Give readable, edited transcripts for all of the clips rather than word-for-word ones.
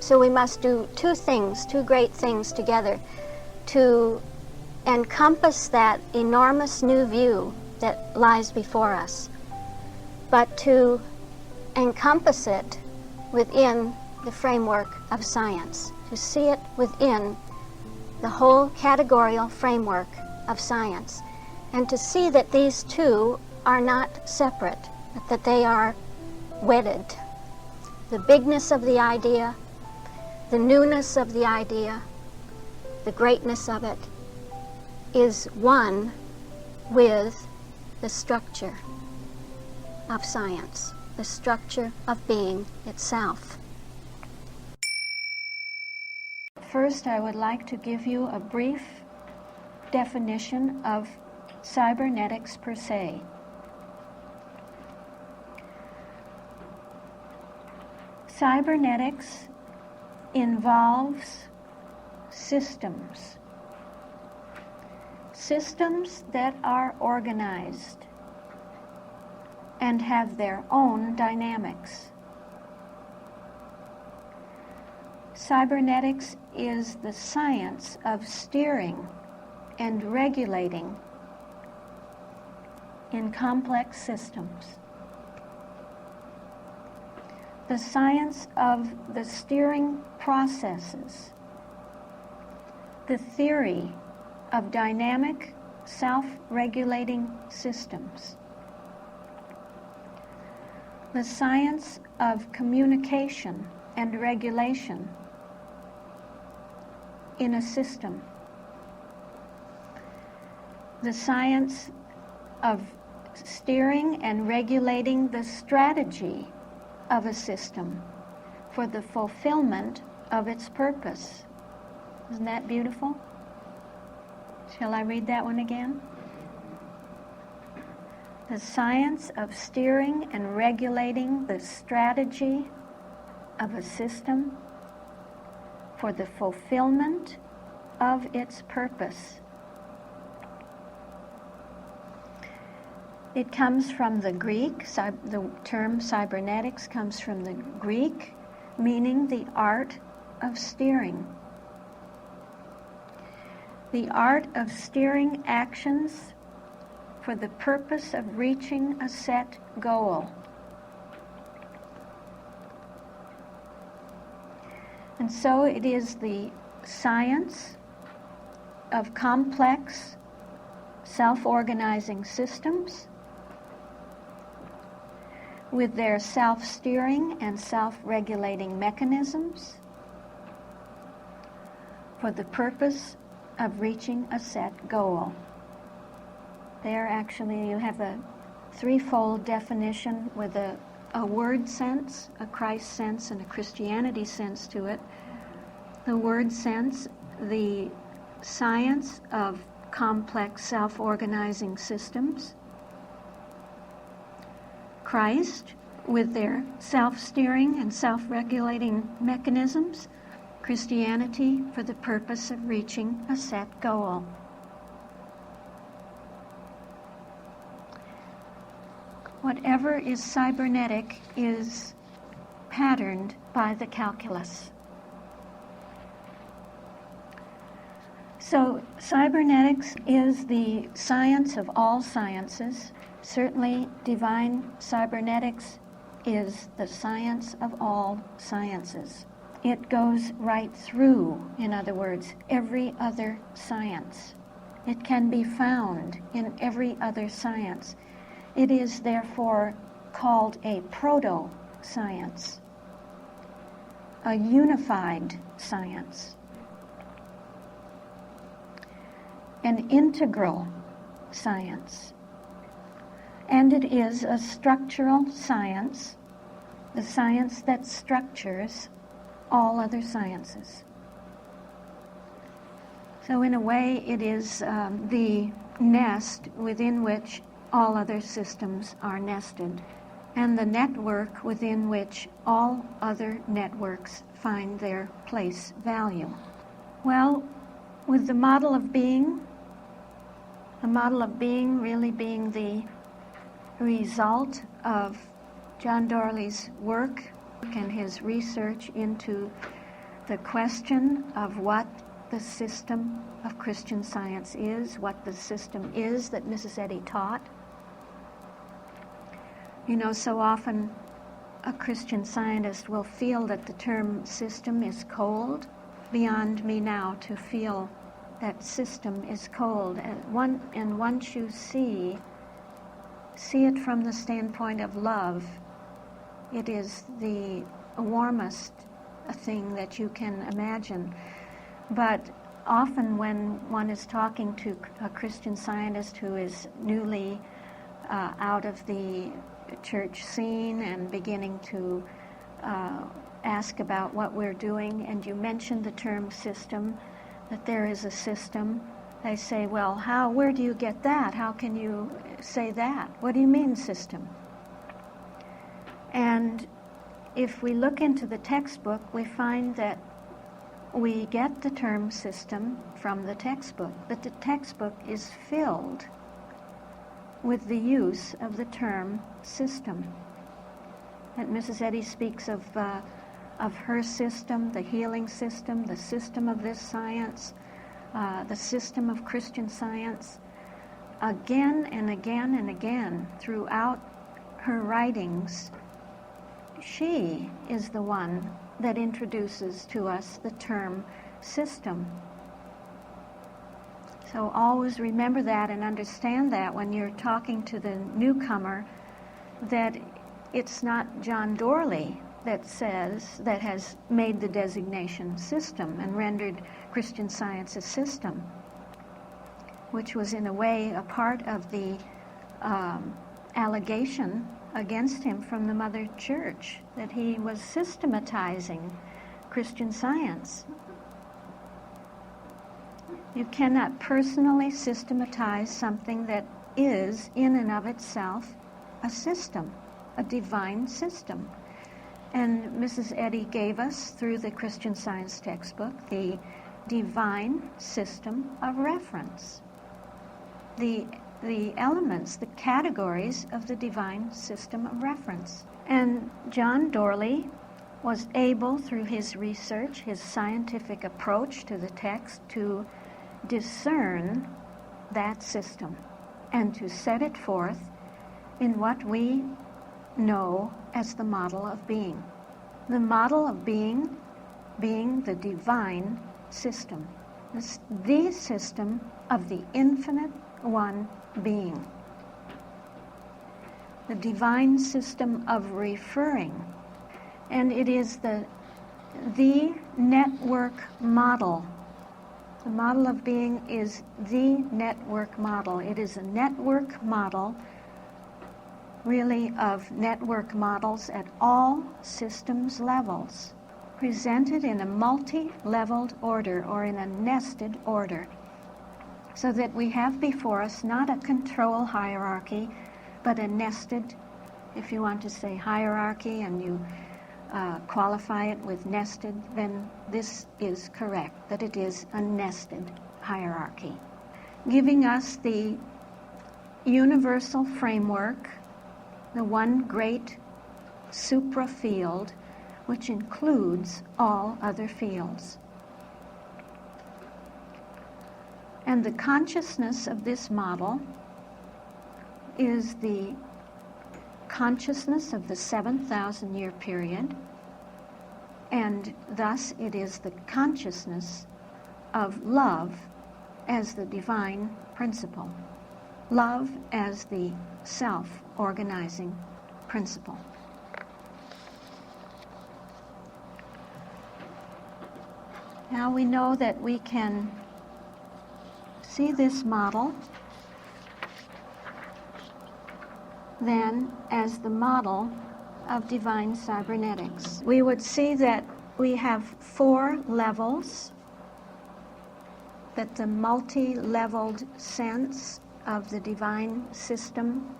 So we must do two things, two great things together to encompass that enormous new view that lies before us, but to encompass it within the framework of science, to see it within the whole categorical framework of science, and to see that these two are not separate, but that they are wedded. The bigness of the idea, the newness of the idea, the greatness of it is one with the structure of science, the structure of being itself. First, I would like to give you a brief definition of cybernetics per se. Cybernetics involves systems. Systems that are organized and have their own dynamics. Cybernetics is the science of steering and regulating in complex systems. The science of the steering processes, the theory of dynamic, self-regulating systems, the science of communication and regulation in a system, the science of steering and regulating the strategy of a system for the fulfillment of its purpose. Isn't that beautiful? Shall I read that one again? The science of steering and regulating the strategy of a system for the fulfillment of its purpose. It comes from the Greek. The term cybernetics comes from the Greek, meaning the art of steering. The art of steering actions for the purpose of reaching a set goal. And so it is the science of complex, self-organizing systems with their self-steering and self-regulating mechanisms for the purpose of reaching a set goal. There actually you have a threefold definition with a word sense, a Christ sense, and a Christianity sense to it. The word sense, the science of complex self-organizing systems. Christ, with their self-steering and self-regulating mechanisms. Christianity, for the purpose of reaching a set goal. Whatever is cybernetic is patterned by the calculus. So cybernetics is the science of all sciences. Certainly divine cybernetics is the science of all sciences. It goes right through, in other words, every other science. It can be found in every other science. It is therefore called a proto-science, a unified science, an integral science. And it is a structural science, the science that structures all other sciences. So in a way, it is the nest within which all other systems are nested, and the network within which all other networks find their place value. Well, with the model of being really being the result of John Dorley's work and his research into the question of what the system of Christian Science is, what the system is that Mrs. Eddy taught. You know, so often a Christian Scientist will feel that the term system is cold. Beyond me now to feel that system is cold. And once you see it from the standpoint of love, it is the warmest thing that you can imagine. But often when one is talking to a Christian Scientist who is newly out of the church scene and beginning to ask about what we're doing, and you mention the term system, that there is a system, they say, well, where do you get that? How can you say that? What do you mean system? And if we look into the textbook, we find that we get the term system from the textbook, that the textbook is filled with the use of the term system. That Mrs. Eddy speaks of her system, the healing system, the system of this science, the system of Christian Science. Again and again and again throughout her writings, she is the one that introduces to us the term system. So always remember that and understand that when you're talking to the newcomer, that it's not John Dorley that has made the designation system and rendered Christian Science a system, which was in a way a part of the allegation against him from the Mother Church, that he was systematizing Christian Science. You cannot personally systematize something that is, in and of itself, a system, a divine system. And Mrs. Eddy gave us, through the Christian Science textbook, the divine system of reference. The elements, the categories of the divine system of reference. And John Dorley was able, through his research, his scientific approach to the text, to discern that system and to set it forth in what we know as the model of being. The model of being being the divine system. The system of the infinite one being. The divine system of referring. And it is the network model. The model of being is the network model. It is a network model, really, of network models at all systems levels, presented in a multi-leveled order or in a nested order, so that we have before us not a control hierarchy, but a nested, if you want to say hierarchy and you qualify it with nested, then this is correct, that it is a nested hierarchy, giving us the universal framework, the one great supra-field, which includes all other fields. And the consciousness of this model is the consciousness of the 7,000-year period, and thus it is the consciousness of love as the divine principle, love as the self-organizing principle. Now we know that we can see this model then as the model of divine cybernetics. We would see that we have 4 levels, that the multi-leveled sense of the divine system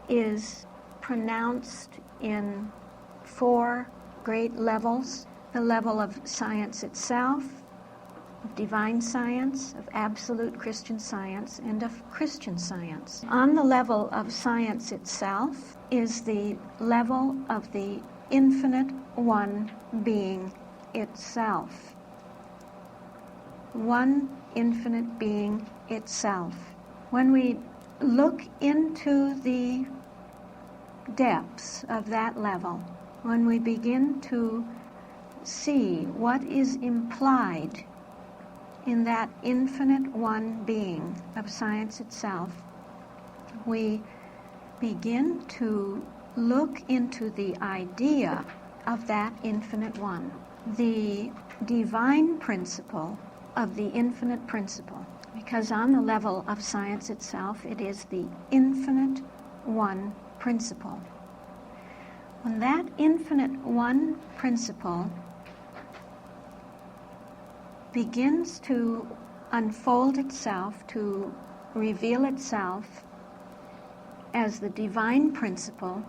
is pronounced in 4 great levels: the level of science itself, of divine science, of absolute Christian Science, and of Christian Science. On the level of science itself is the level of the infinite one being itself. One infinite being itself. When we look into the depths of that level, when we begin to see what is implied in that infinite one being of science itself, we begin to look into the idea of that infinite one, the divine principle of the infinite principle. Because on the level of science itself, it is the infinite one principle. When that infinite one principle begins to unfold itself, to reveal itself as the divine principle,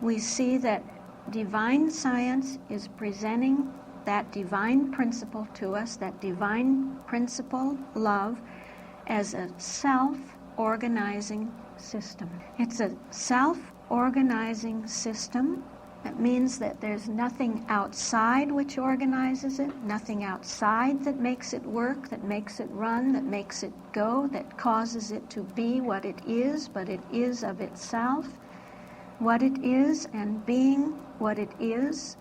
we see that divine science is presenting that divine principle to us, that divine principle, love, as a self-organizing system. It's a self-organizing system. That means that there's nothing outside which organizes it, nothing outside that makes it work, that makes it run, that makes it go, that causes it to be what it is, but it is of itself, what it is and being what it is,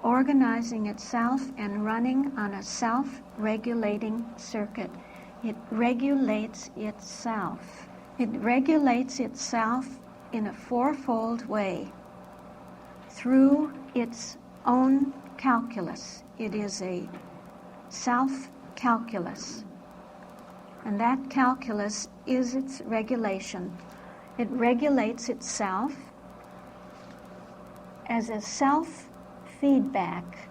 organizing itself and running on a self-regulating circuit. It regulates itself. It regulates itself in a fourfold way. Through its own calculus. It is a self-calculus. And that calculus is its regulation. It regulates itself as a self-feedback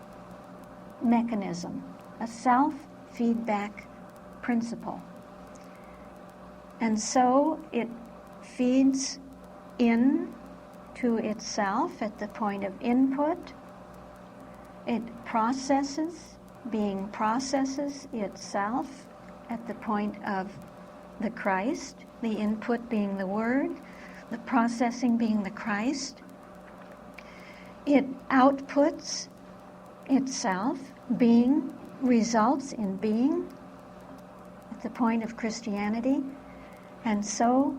mechanism, a self-feedback principle. And so it feeds in to itself at the point of input. It processes, being processes itself at the point of the Christ, the input being the Word, the processing being the Christ. It outputs itself, being results in being at the point of Christianity, and so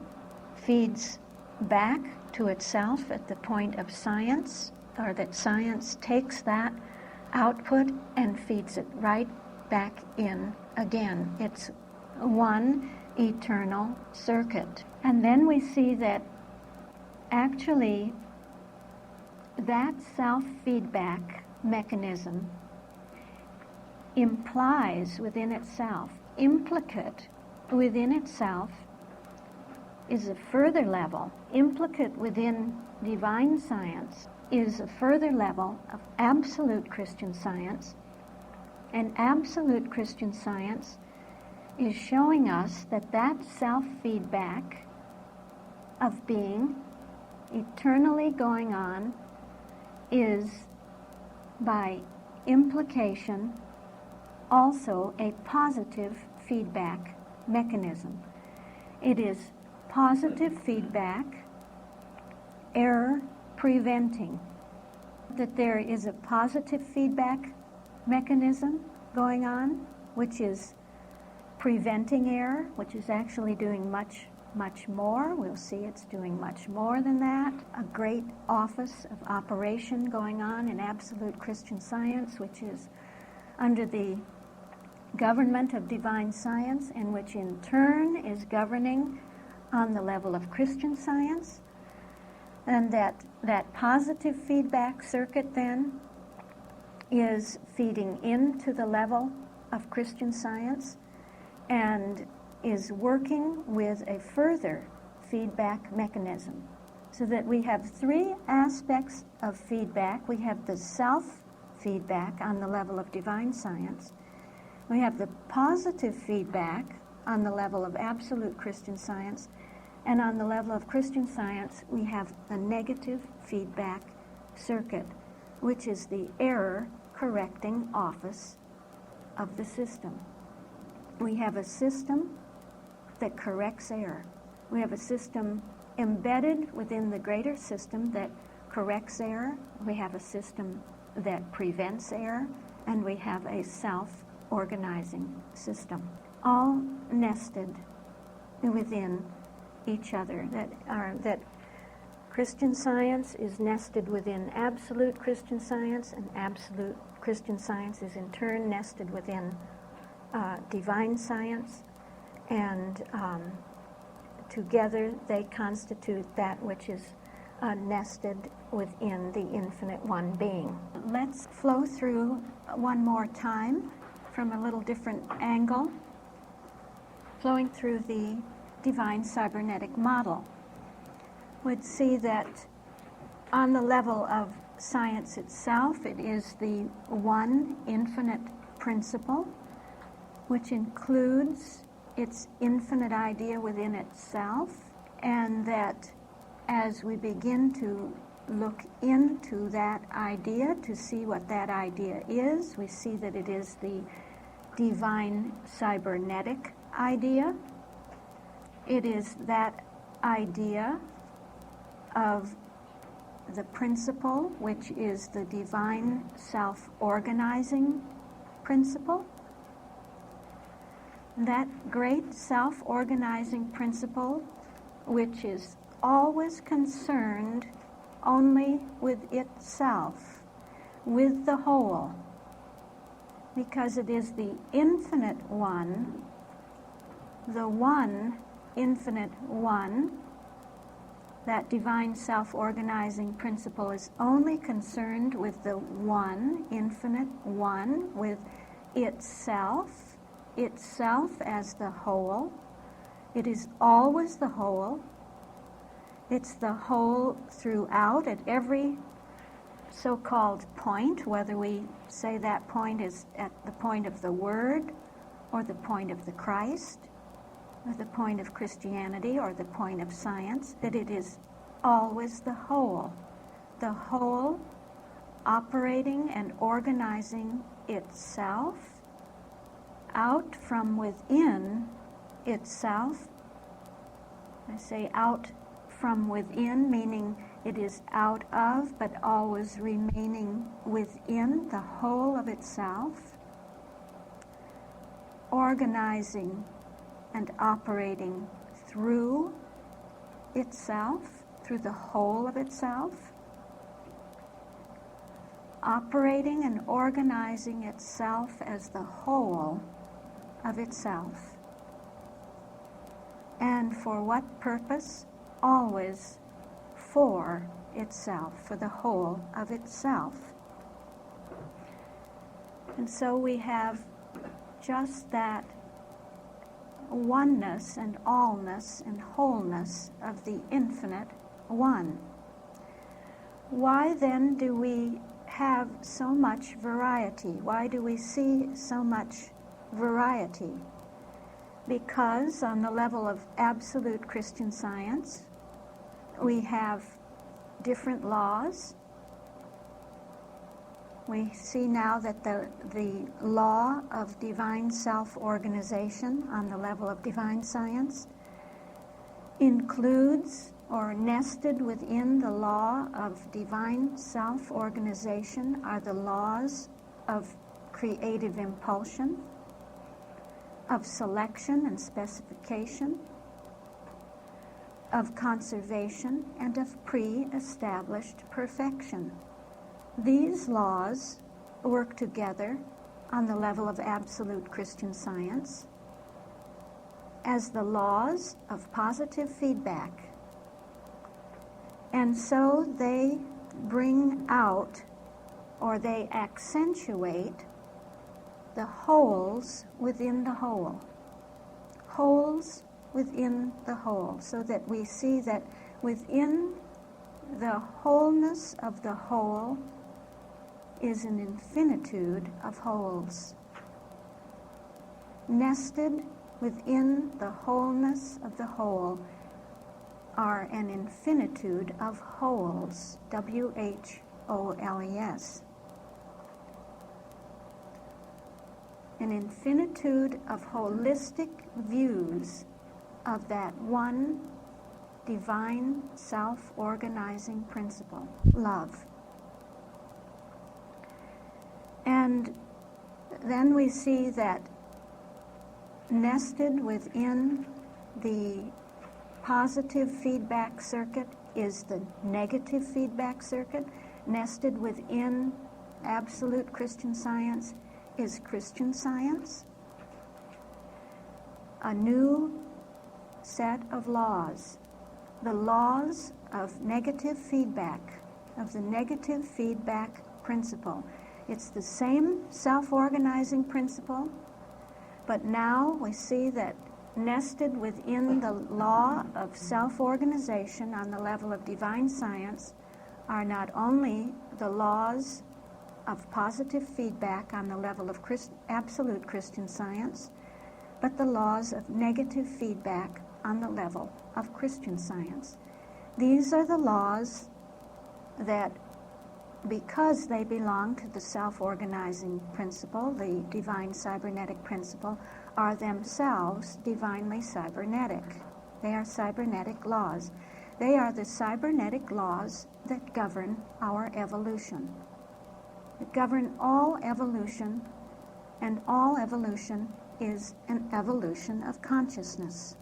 feeds back to itself at the point of science, or that science takes that output and feeds it right back in again. It's one eternal circuit. And then we see that actually that self-feedback mechanism implies within itself, implicate within itself, is a further level, implicate within divine science, is a further level of absolute Christian science. And absolute Christian science is showing us that that self-feedback of being eternally going on is, by implication, also a positive feedback mechanism. It is positive feedback, error preventing. That there is a positive feedback mechanism going on, which is preventing error, which is actually doing much, much more. We'll see it's doing much more than that. A great office of operation going on in absolute Christian science, which is under the government of divine science, and which in turn is governing on the level of Christian science. And that positive feedback circuit then is feeding into the level of Christian science and is working with a further feedback mechanism. So that we have three aspects of feedback. We have the self-feedback on the level of divine science. We have the positive feedback on the level of absolute Christian science. And on the level of Christian science, we have a negative feedback circuit, which is the error-correcting office of the system. We have a system that corrects error. We have a system embedded within the greater system that corrects error. We have a system that prevents error. and we have a self-organizing system, all nested within each other. That Christian Science is nested within absolute Christian Science, and absolute Christian Science is in turn nested within divine science, and together they constitute that which is nested within the infinite one being. Let's flow through one more time from a little different angle, flowing through the divine cybernetic model. We'd see that on the level of science itself, it is the one infinite principle, which includes its infinite idea within itself, and that as we begin to look into that idea to see what that idea is, we see that it is the divine cybernetic idea. It is that idea of the principle, which is the divine self-organizing principle. That great self-organizing principle, which is always concerned only with itself, with the whole, because it is the infinite one, the one infinite one. That divine self-organizing principle is only concerned with the one infinite one, with itself as the whole. It is always the whole. It's the whole throughout, at every so-called point, whether we say that point is at the point of the Word, or the point of the Christ, or the point of Christianity, or the point of science, that it is always the whole operating and organizing itself out from within itself. I say out from within, meaning it is out of, but always remaining within the whole of itself, organizing and operating through itself, through the whole of itself, operating and organizing itself as the whole of itself. And for what purpose? Always for itself, for the whole of itself. And so we have just that oneness and allness and wholeness of the infinite one. Why then do we have so much variety? Why do we see so much variety? Because on the level of absolute Christian Science, we have different laws. We see now that the law of divine self-organization on the level of divine science includes, or nested within the law of divine self-organization, are the laws of creative impulsion, of selection and specification, of conservation, and of pre-established perfection. These laws work together on the level of absolute Christian Science as the laws of positive feedback. And so they bring out, or they accentuate, the holes within the whole. Holes within the whole, so that we see that within the wholeness of the whole is an infinitude of holes. Nested within the wholeness of the whole are an infinitude of wholes, W-H-O-L-E-S. An infinitude of holistic views of that one divine self-organizing principle, love. And then we see that nested within the positive feedback circuit is the negative feedback circuit. Nested within absolute Christian Science is Christian Science. A new set of laws, the laws of negative feedback, of the negative feedback principle. It's the same self-organizing principle, but now we see that nested within the law of self-organization on the level of divine science are not only the laws of positive feedback on the level of absolute Christian Science, but the laws of negative feedback on the level of Christian Science. These are the laws that, because they belong to the self-organizing principle, the divine cybernetic principle, are themselves divinely cybernetic. They are cybernetic laws. They are the cybernetic laws that govern our evolution, that govern all evolution, and all evolution is an evolution of consciousness.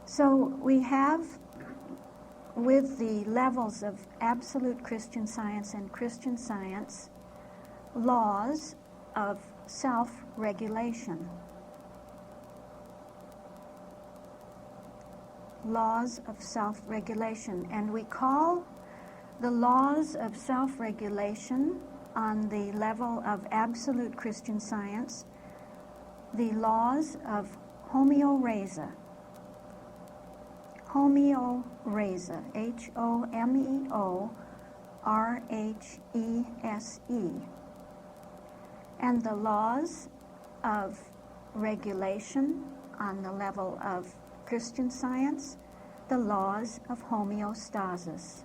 So we have, with the levels of absolute Christian Science and Christian Science, laws of self-regulation. Laws of self-regulation. And we call the laws of self-regulation on the level of absolute Christian Science the laws of homeorrhesa. Homeorrhesa, Homeorrhese. And the laws of regulation on the level of Christian Science, the laws of homeostasis.